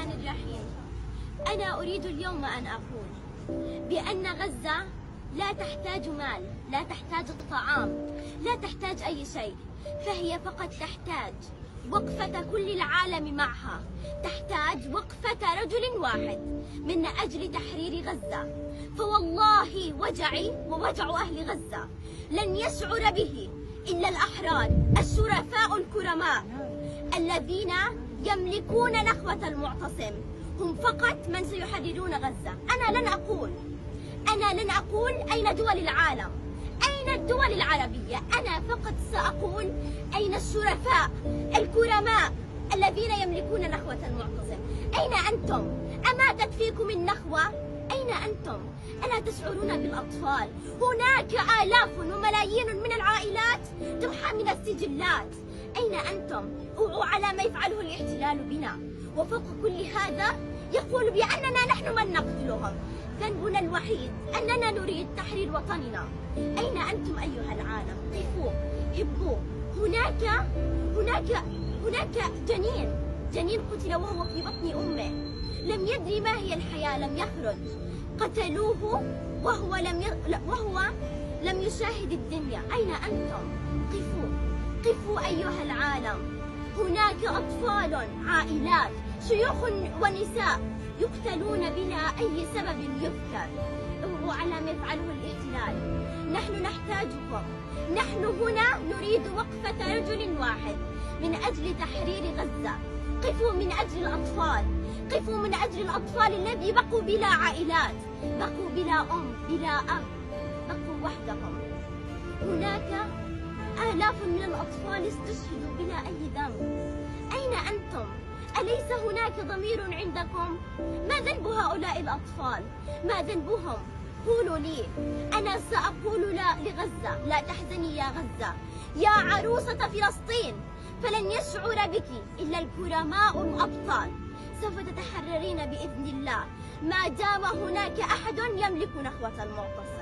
الرحمن الرحيم. أنا أريد اليوم أن أقول بأن غزة لا تحتاج مال، لا تحتاج طعام، لا تحتاج أي شيء، فهي فقط تحتاج وقفة كل العالم معها، تحتاج وقفة رجل واحد من أجل تحرير غزة. فوالله وجعي ووجع أهل غزة لن يشعر به إلا الأحرار الشرفاء الكرماء الذين يملكون نخوة المعتصم، هم فقط من سيحررون غزة. أنا لن أقول أين دول العالم، أين الدول العربية، أنا فقط سأقول أين الشرفاء الكرماء الذين يملكون نخوة المعتصم؟ أين أنتم؟ أماتت فيكم النخوة؟ أين أنتم؟ ألا تشعرون بالأطفال؟ هناك آلاف وملايين من العائلات تمحى من السجلات. أين أنتم؟ على ما يفعله الاحتلال بنا، وفوق كل هذا يقول بأننا نحن من نقتلهم. ذنبنا الوحيد أننا نريد تحرير وطننا. أين أنتم أيها العالم؟ قفوا، هبوا. هناك جنين قتل وهو في بطن أمه، لم يدري ما هي الحياة، لم يخرج، قتلوه وهو لم يشاهد الدنيا. أين أنتم؟ قفوا أيها العالم. هناك أطفال، عائلات، شيوخ ونساء يقتلون بلا أي سبب يذكر، وعلى ما يفعله الاحتلال. نحن نحتاجكم، نحن هنا نريد وقفة رجل واحد من أجل تحرير غزة. قفوا من أجل الأطفال، قفوا من أجل الأطفال الذي بقوا بلا عائلات، بقوا بلا أم، بلا أب، بقوا وحدهم. هناك آلاف من الأطفال استشهدوا بلا أي ذنب. أين أنتم؟ أليس هناك ضمير عندكم؟ ما ذنب هؤلاء الأطفال؟ ما ذنبهم؟ قولوا لي. أنا سأقول لا لغزة، لا تحزني يا غزة، يا عروسة فلسطين، فلن يشعر بك إلا الكرماء الأبطال. سوف تتحررين بإذن الله ما دام هناك أحد يملك نخوة المعتصم.